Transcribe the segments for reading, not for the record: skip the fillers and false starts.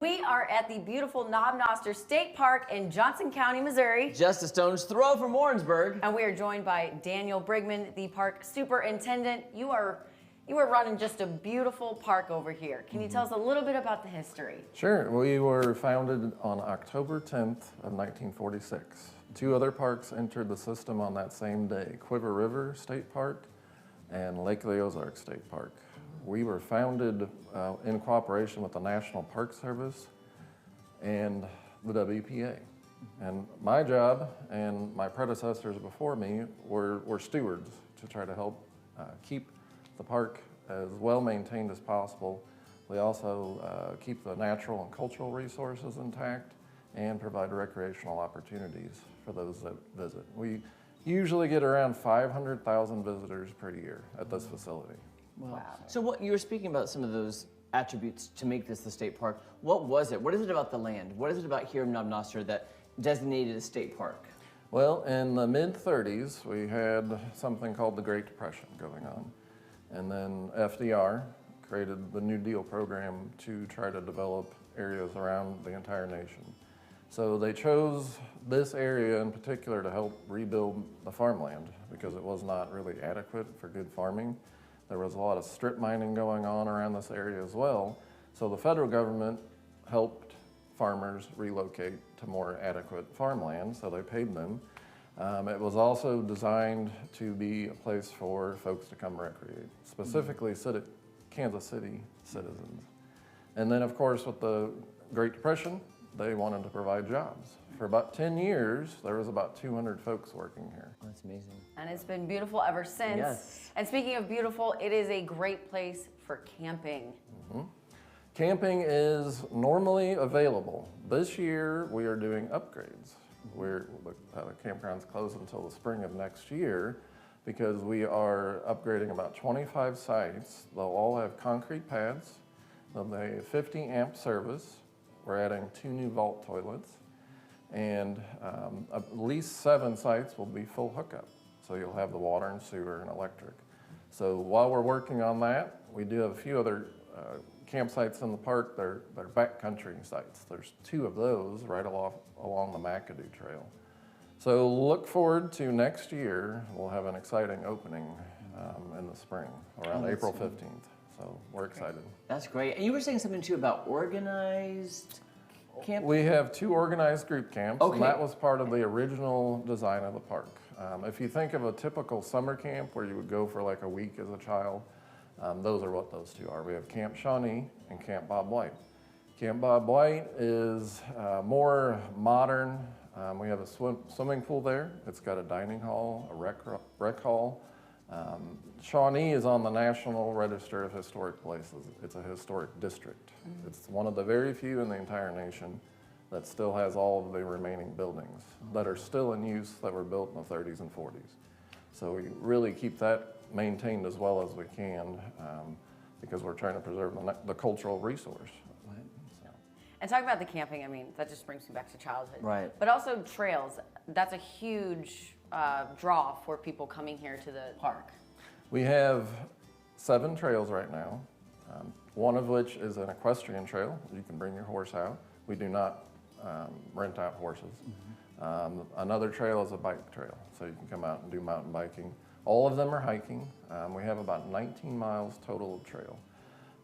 We are at the beautiful Knob Noster State Park in Johnson County, Missouri. Just a stone's throw from Warrensburg. And we are joined by Daniel Brigman, the park superintendent. You are running just a beautiful park over here. Can you tell us a little bit about the history? Sure. We were founded on October 10th of 1946. Two other parks entered the system on that same day, Quiver River State Park and Lake of the Ozarks State Park. We were founded in cooperation with the National Park Service and the WPA. And my job and my predecessors before me were stewards to try to help keep the park as well maintained as possible. We also keep the natural and cultural resources intact and provide recreational opportunities for those that visit. We usually get around 500,000 visitors per year at this facility. Wow. So what you were speaking about some of those attributes to make this the state park. What was it? What is it about the land? What is it about here in Knob Noster that designated a state park? Well, in the mid-30s, we had something called the Great Depression going on. And then FDR created the New Deal program to try to develop areas around the entire nation. So they chose this area in particular to help rebuild the farmland because it was not really adequate for good farming. There was a lot of strip mining going on around this area as well. So the federal government helped farmers relocate to more adequate farmland, so they paid them. It was also designed to be a place for folks to come recreate, specifically Kansas City citizens. And then of course with the Great Depression, they wanted to provide jobs. For about 10 years, there was about 200 folks working here. Oh, that's amazing. And it's been beautiful ever since. Yes. And speaking of beautiful, it is a great place for camping. Mm-hmm. Camping is normally available. This year, we are doing upgrades. The campground's closed until the spring of next year because we are upgrading about 25 sites. They'll all have concrete pads. They'll have a 50 amp service. We're adding 2 new vault toilets. And at least 7 sites will be full hookup. So you'll have the water and sewer and electric. So while we're working on that, we do have a few other campsites in the park. They're backcountry sites. There's 2 of those right along the McAdoo Trail. So look forward to next year. We'll have an exciting opening in the spring, around April 15th. So we're excited. That's great. And you were saying something too about organized camp? We have 2 organized group camps, Okay. and that was part of the original design of the park. If you think of a typical summer camp where you would go for like a week as a child, those are what those 2 are. We have Camp Shawnee and Camp Bob White. Camp Bob White is more modern. We have a swimming pool there. It's got a dining hall, a rec hall. Shawnee is on the National Register of Historic Places. It's a historic district. It's one of the very few in the entire nation that still has all of the remaining buildings that are still in use that were built in the 30s and 40s. So we really keep that maintained as well as we can because we're trying to preserve the cultural resource. And talking about the camping, I mean, that just brings me back to childhood. Right. But also trails. That's a huge draw for people coming here to the park. We have 7 trails right now, one of which is an equestrian trail. You can bring your horse out. We do not rent out horses. Another trail is a bike trail, so you can come out and do mountain biking. All of them are hiking. We have about 19 miles total of trail.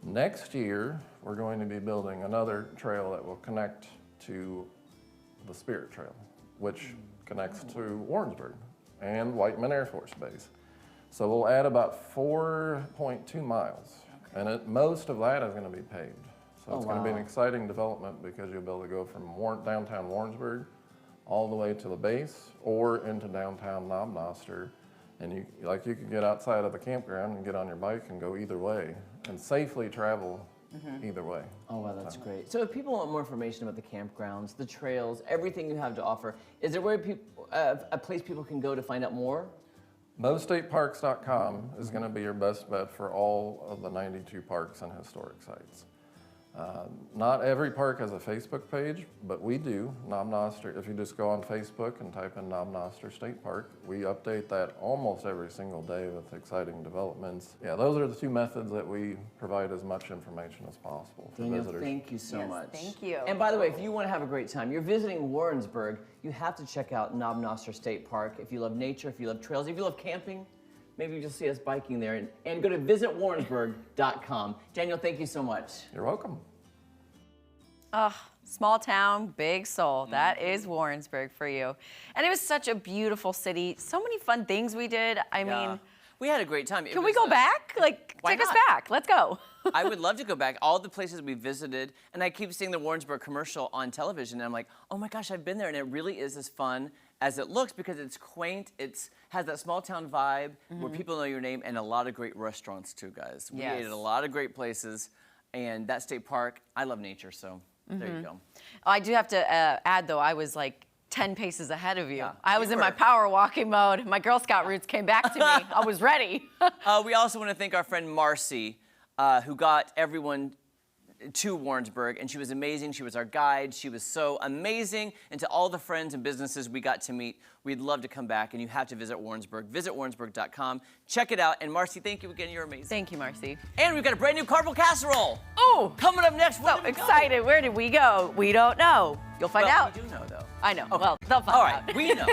Next year, we're going to be building another trail that will connect to the Spirit Trail, which connects to Warrensburg and Whiteman Air Force Base. So we'll add about 4.2 miles, and most of that is going to be paved. So it's going to be an exciting development because you'll be able to go from downtown Warrensburg all the way to the base or into downtown Knob Noster. And you could get outside of the campground and get on your bike and go either way and safely travel either way. Oh, wow, that's great. So if people want more information about the campgrounds, the trails, everything you have to offer, is there a place people can go to find out more? MoStateParks.com is going to be your best bet for all of the 92 parks and historic sites. Not every park has a Facebook page, but we do. Knob Noster, if you just go on Facebook and type in Knob Noster State Park, we update that almost every single day with exciting developments. Yeah, those are the two methods that we provide as much information as possible for Daniel, visitors. thank you so much. Thank you. And by the way, if you want to have a great time, you're visiting Warrensburg, you have to check out Knob Noster State Park. If you love nature, if you love trails, if you love camping, maybe you'll just see us biking there. And go to visitwarrensburg.com. Daniel, thank you so much. You're welcome. Small town, big soul. That is Warrensburg for you. And it was such a beautiful city. So many fun things we did. I mean, we had a great time. can we go back? Like, why take us not? back. Let's go. I would love to go back. All the places we visited, and I keep seeing the Warrensburg commercial on television, and I'm like, oh my gosh, I've been there, and it really is as fun as it looks because it's quaint. It has that small town vibe where people know your name, and a lot of great restaurants too, guys. We ate at a lot of great places, and that state park, I love nature, so there you go. I do have to add, though, I was like 10 paces ahead of you. Yeah, I was you in my were. power walking mode. My Girl Scout roots came back to me. I was ready. We also want to thank our friend Marcy, who got everyone to Warrensburg, and she was amazing. She was our guide. She was so amazing. And to all the friends and businesses we got to meet, we'd love to come back, and you have to visit Warrensburg. Visit warrensburg.com. Check it out. And Marcy, thank you again. You're amazing. Thank you, Marcy. And we've got a brand new Carnival Casserole. Oh, Coming up next. Where so did we go? excited. Where did we go? We don't know. You'll find Well, out. we do know, though. I know. Okay. Well, they'll find All out. right, we know.